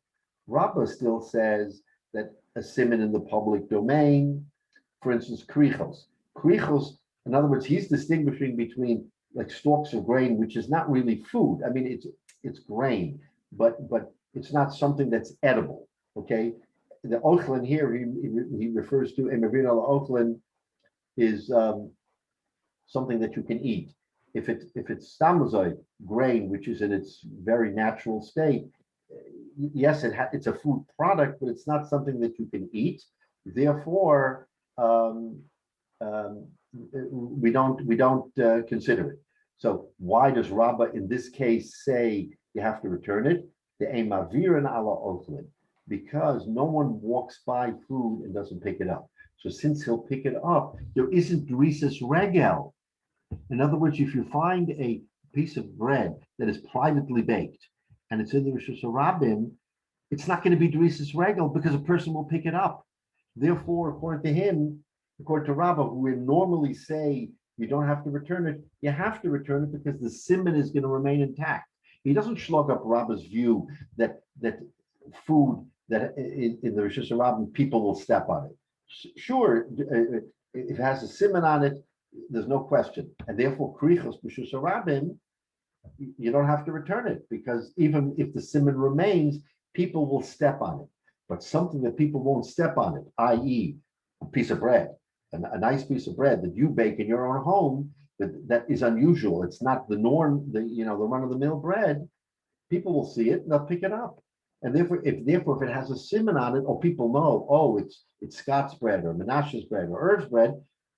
Rabbah still says that a simmon in the public domain, for instance, krichos. Krichos, in other words, he's distinguishing between like stalks of grain, which is not really food. I mean, it's grain, but it's not something that's edible. Okay, the ochlin here he refers to a mavir al ochlin is something that you can eat. If it's stamazoi grain, which is in its very natural state, yes, it's a food product, but it's not something that you can eat. Therefore, we don't consider it. So why does Rabbah in this case say you have to return it? The emavir and ala ochlin, because no one walks by food and doesn't pick it up. So since he'll pick it up, there isn't drisus regel. In other words, if you find a piece of bread that is privately baked and it's in the Rosh Hashanah, it's not going to be drisus regel because a person will pick it up. Therefore, according to him, according to Rabbah, who would normally say you don't have to return it, you have to return it because the simmon is going to remain intact. He doesn't slug up Rabbah's view that food that in the Rosh Hashanah people will step on it. Sure, if it has a simmon on it, there's no question, and therefore krichos b'shus harabim, you don't have to return it because even if the simmon remains, people will step on it. But something that people won't step on it, i.e., a piece of bread, a nice piece of bread that you bake in your own home, that is unusual. It's not the norm, the run-of-the-mill bread. People will see it and they'll pick it up. And therefore, if it has a simmon on it, or people know, oh, it's Scott's bread or Menashe's bread or Herb's bread,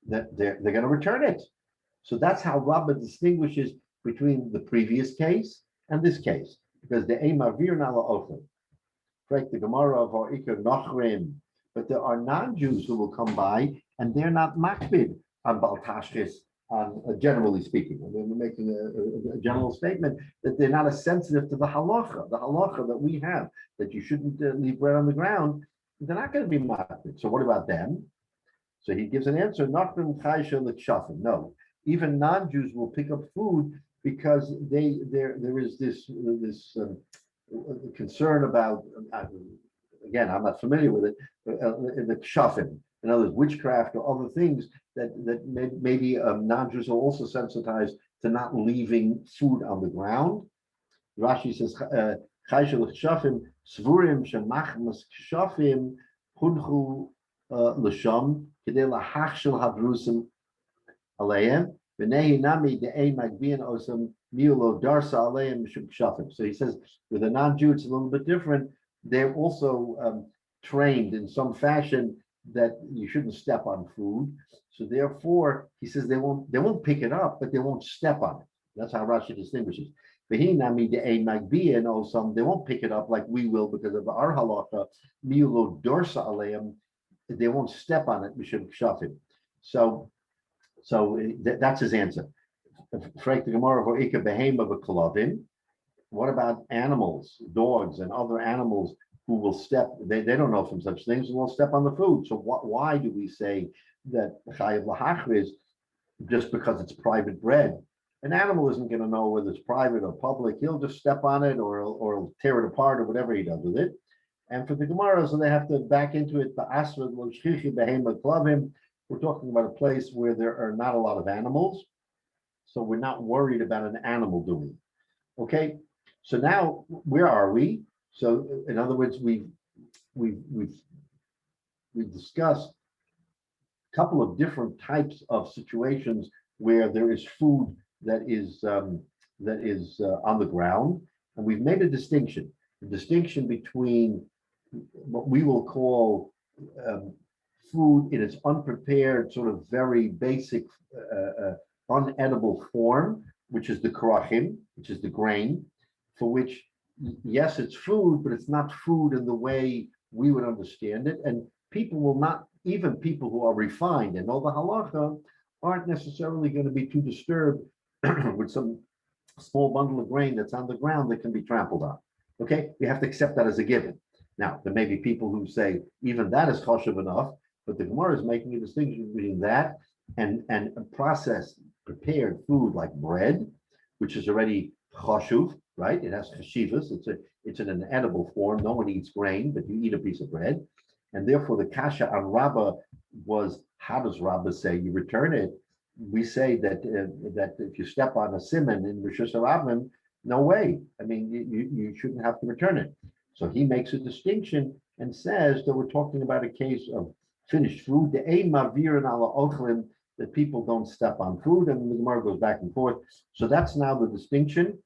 that they're going to return it. So that's how Rabbah distinguishes between the previous case and this case, because the emavir nala ochel, correct, the Gemara of our Iker Nachrim, but there are non-Jews who will come by and they're not makbid on Bal Tashchis, on generally speaking. I mean, we're making a general statement that they're not as sensitive to the halacha that we have, that you shouldn't leave bread on the ground. They're not going to be makbid. So what about them? So he gives an answer, no, even non-Jews will pick up food because there is this concern about, again, I'm not familiar with it, the kshafim, in other words, witchcraft or other things that maybe non-Jews are also sensitized to not leaving food on the ground. Rashi says, chayshel kshafim svurim shemachmas kshafim hunchu l'sham kedei lahachshel havrusim aleim v'nehi nami de'ei magbian osam miulo darsa aleim mishum kshafim. So he says with a non-Jew it's a little bit different. They're also trained in some fashion that you shouldn't step on food. So therefore, he says they won't pick it up, but they won't step on it. That's how Rashi distinguishes. They won't pick it up like we will because of our halacha. Miulo dorsa aleim, they won't step on it. We should shove it. So that's his answer. What about animals, dogs, and other animals who will step? They don't know from such things and will step on the food. So why do we say that chayav lahachriz is just because it's private bread? An animal isn't going to know whether it's private or public. He'll just step on it or tear it apart or whatever he does with it. And for the Gemara, so they have to back into it. We're talking about a place where there are not a lot of animals, so we're not worried about an animal doing it. Okay, so now where are we? So in other words, we've discussed a couple of different types of situations where there is food that is on the ground, and we've made a distinction between what we will call food in its unprepared, sort of very basic, unedible form, which is the karachim, which is the grain, for which, yes, it's food, but it's not food in the way we would understand it. And people will not, even people who are refined and know the halacha, aren't necessarily going to be too disturbed with some small bundle of grain that's on the ground that can be trampled on. Okay, we have to accept that as a given. Now, there may be people who say even that is choshev enough, But the Gemara is making a distinction between that and a processed, prepared food like bread, which is already chashuv, right? It has chashivas. It's in an edible form. No one eats grain, but you eat a piece of bread. And therefore, the kasha on Rabbah was, how does Rabbah say you return it? We say that if you step on a simmon in Rosh Hashanah, no way. I mean, you shouldn't have to return it. So he makes a distinction and says that we're talking about a case of finished food, the ein mavir and ala ochlin, that people don't step on food, and the Gemara goes back and forth. So that's now the distinction.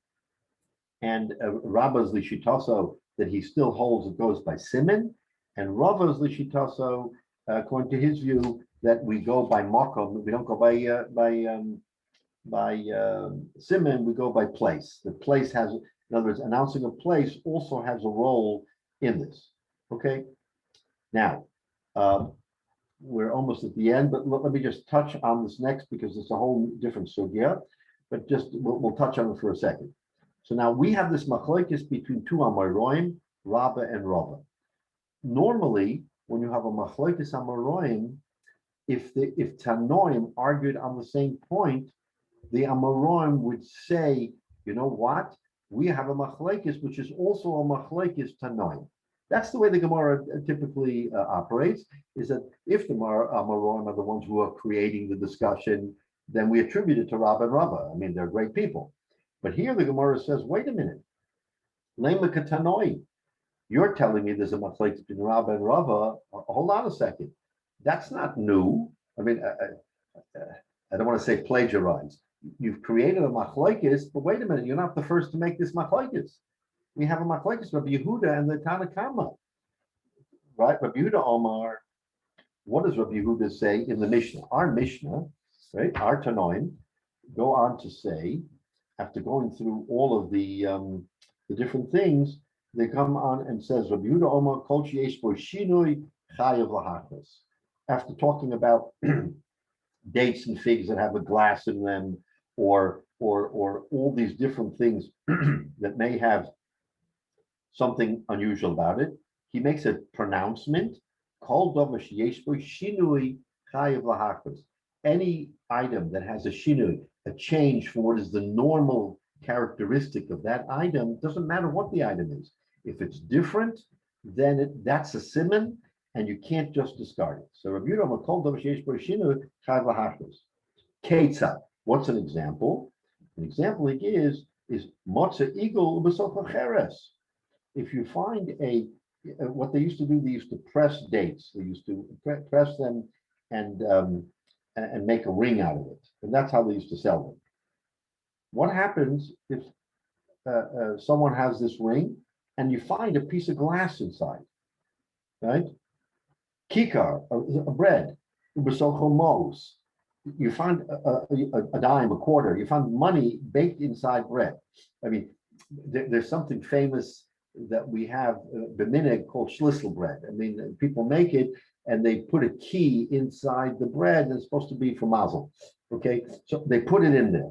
And Rabbah's lishitaso that he still holds it goes by simmon, and Rava's lishitaso, according to his view, that we go by makom, we don't go by simmon, we go by place. The place has, in other words, announcing a place also has a role in this. Okay. Now, we're almost at the end, but let me just touch on this next because it's a whole different sugya. But just we'll touch on it for a second. So now we have this machlokes between two Amoraim, Rabbah and Rava. Normally, when you have a machlokes Amoraim, if Tanoim argued on the same point, the Amoraim would say, you know what? We have a machlokes which is also a machlokes Tanoim. That's the way the Gemara typically operates, is that if the Amoraim are the ones who are creating the discussion, then we attribute it to Rabbah and Rabbah. I mean, they're great people. But here the Gemara says, wait a minute. Lema katanoi. You're telling me there's a machlokes between Rabbah and Rabbah. Hold on a second. That's not new. I mean, I don't want to say plagiarize. You've created a machlokes, but wait a minute, you're not the first to make this machlokes. We have a machlokes, Rabbi Yehuda and the Tanakama. Right? Rabbi Yehuda Omar, what does Rabbi Yehuda say in the Mishnah? Our Mishnah, right? Our Tanoim, go on to say, after going through all of the different things, they come on and says, Rabbi Yehuda Omar, Kol sheyesh bo shinui chayav lahachos. After talking about dates and figs that have a glass in them, or all these different things that may have something unusual about it, he makes a pronouncement, Kol davar sheyesh bo shinui chayav lahachos. Any item that has a shinui, a change from what is the normal characteristic of that item, doesn't matter what the item is. If it's different, then that's a simmon, and you can't just discard it. So Rabbi Yehuda called Ketzah. What's an example? An example he gives is Motza Eagle B'Socha Cheres. If you find what they used to do, they used to press dates. They used to press them and make a ring out of it. And that's how they used to sell them. What happens if someone has this ring and you find a piece of glass inside, right? Kikar, a bread, you find a dime, a quarter, you find money baked inside bread. I mean, there's something famous that we have, b'mineg, called schlissel bread. I mean, people make it and they put a key inside the bread and it's supposed to be for mazel. Okay, so they put it in there.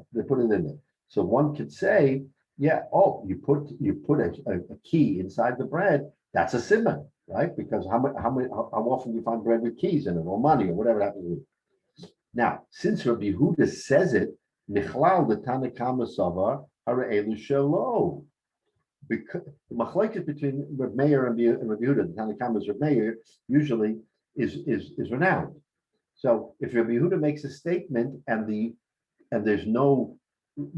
So one could say, yeah, oh, you put a key inside the bread. That's a simmon, right? Because how often do you find bread with keys in it, or money, or whatever it happens to be? Now, since Rabbi Yehuda says it, Nichlal the Tanakama Savar Haraelu Shelo. Because the machlokes between Rabbi Meir and Rabbi Yehuda, the Tanakama's Rabbi Meir, usually is renowned. So if Rabbi Yehuda makes a statement and there's no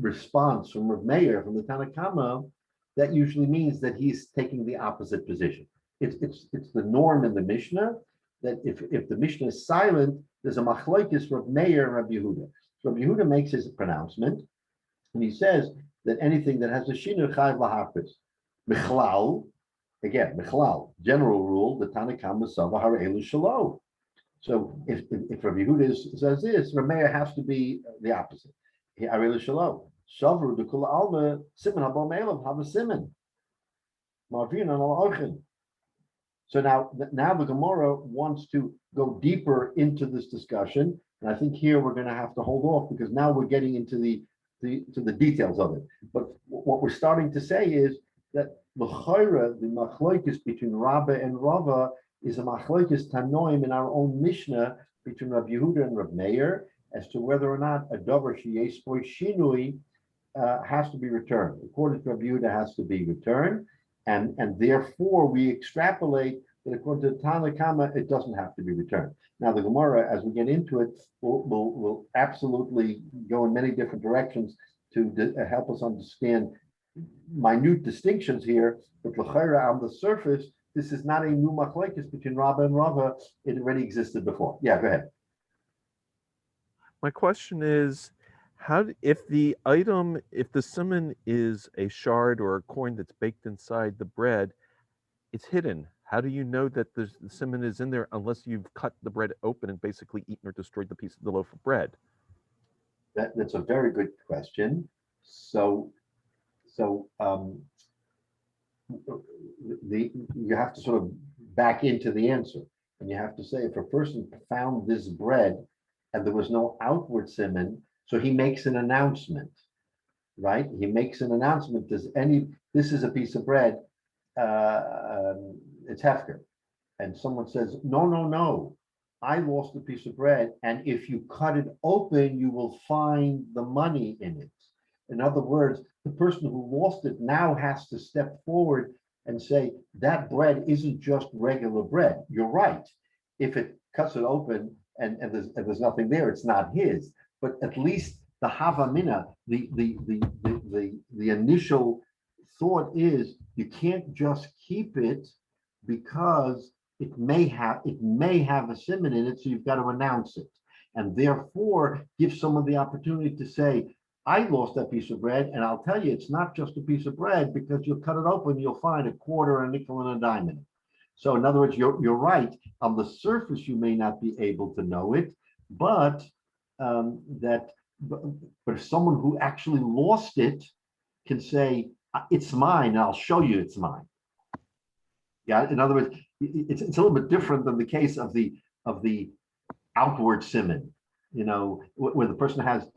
response from Rabbi Meir, from the Tanakama, that usually means that he's taking the opposite position. It's the norm in the Mishnah that if the Mishnah is silent, there's a machlokes Rabbi Meir and Rabbi Yehuda. So Rabbi Yehuda makes his pronouncement, and he says that anything that has a shinu chayv lahafis. Michlal, again, Michlal, general rule, the Tanakama Sava Harelu Shalom. So if Rabbi Yehuda says this, Rabbi Meir has to be the opposite. Harelu Shalom. Shavru de Kula Alma, Simmon Habo Melav, have a Simmon. Marvin and Al So now the Gemara wants to go deeper into this discussion, and I think here we're going to have to hold off because now we're getting into the details of it. But what we're starting to say is that the machlokes between Rabbah and Rava is a machlokes tanoim in our own Mishnah between Rabbi Yehuda and Rabbi Meir as to whether or not a davar sheyesh bo shinui has to be returned. According to Rabbi Yehuda, has to be returned, and therefore we extrapolate that according to Tana Kama, it doesn't have to be returned. Now the Gemara, as we get into it, will absolutely go in many different directions to help us understand minute distinctions here. But l'chayra, on the surface, this is not a new machlekes between Rabba and Rava. It already existed before. Yeah, go ahead. My question is, if the simmon is a shard or a coin that's baked inside the bread, it's hidden. How do you know that the simmon is in there unless you've cut the bread open and basically eaten or destroyed the loaf of bread? That's a very good question. So you have to sort of back into the answer, and you have to say if a person found this bread and there was no outward simmon, so he makes an announcement, right? He makes an announcement. This is a piece of bread. It's hefker, and someone says, no, I lost a piece of bread, and if you cut it open, you will find the money in it. In other words, the person who lost it now has to step forward and say, that bread isn't just regular bread. You're right. If it cuts it open and there's nothing there, it's not his. But at least the havamina, the initial thought is you can't just keep it because it may have a simmon in it, so you've got to announce it, and therefore give someone the opportunity to say, I lost that piece of bread, and I'll tell you, it's not just a piece of bread, because you'll cut it open, you'll find a quarter, a nickel, and a dime in it. So in other words, you're right. On the surface, you may not be able to know it, but if someone who actually lost it can say, it's mine, and I'll show you it's mine. Yeah, in other words, it's a little bit different than the case of the outward simmon, where the person has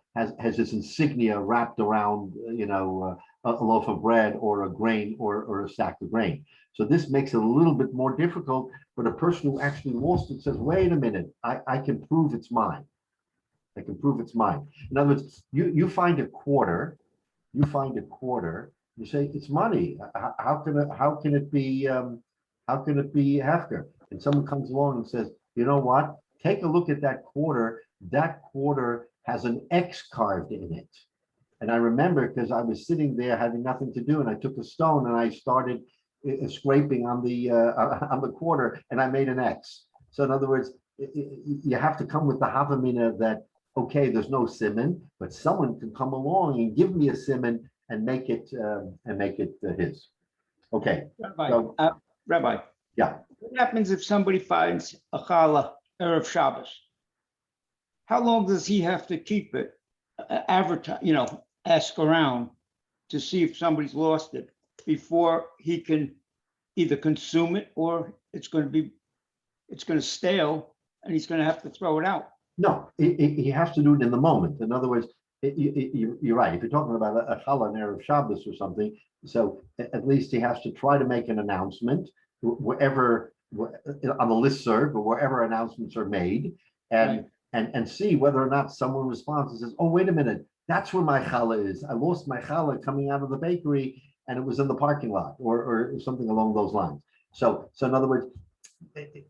this insignia wrapped around, a loaf of bread or a grain or a sack of grain. So this makes it a little bit more difficult, but a person who actually lost it says, wait a minute, I can prove it's mine. I can prove it's mine. In other words, you find a quarter, you say it's money. How can it be hefker? And someone comes along and says, you know what? Take a look at that quarter. That quarter has an X carved in it. And I remember because I was sitting there having nothing to do, and I took a stone and I started scraping on the quarter, and I made an X. So in other words, you have to come with the havamina that, okay, there's no simmon, but someone can come along and give me a simmon and make it his. Okay. Rabbi. Yeah. What happens if somebody finds a challah Erev Shabbos? How long does he have to keep it? Advertise, ask around to see if somebody's lost it before he can either consume it or it's going to stale and he's going to have to throw it out. No, he has to do it in the moment. In other words, you're right. If you're talking about a challah Erev Shabbos or something, so at least he has to try to make an announcement wherever on the listserv or wherever announcements are made, and see whether or not someone responds and says, "Oh, wait a minute, that's where my challah is. I lost my challah coming out of the bakery, and it was in the parking lot," or something along those lines. So in other words,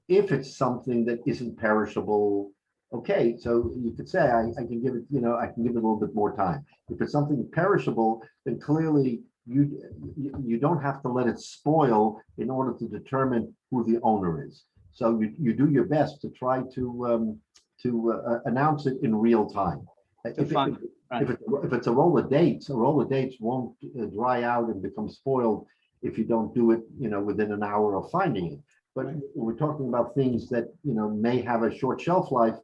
if it's something that isn't perishable, okay, so you could say I can give it, I can give it a little bit more time. If it's something perishable, then clearly you don't have to let it spoil in order to determine who the owner is. So you do your best to try to announce it in real time. If it's a roll of dates won't dry out and become spoiled if you don't do it, within an hour of finding it. But we're talking about things that may have a short shelf life.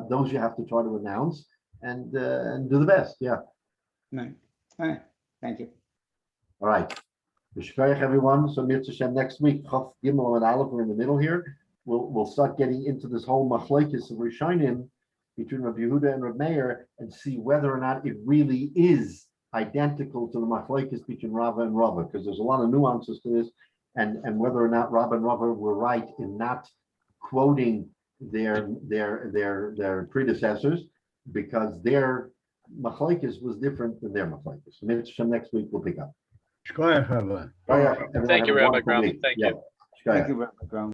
Those you have to try to announce and do the best. Yeah. Right. Thank you. All right. Mishkayach, everyone. So Mitzvah Shem next week, Chaf Gimel and Aleph, we're in the middle here. We'll start getting into this whole machlokes of Rishonim between Rabbi Yehuda and Rabbi Meir and see whether or not it really is identical to the machlokes between Rava and Rava, because there's a lot of nuances to this, and whether or not Rob and Rava were right in not quoting their predecessors, because their machlokes was different than their machlokes. Next week we'll pick up. Shkoyach, Rabbi. Everyone Thank you, have a Rabbi wonderful Grauman. week. Thank Yeah. you. Shkoyach. Thank you, Rabbi Grauman.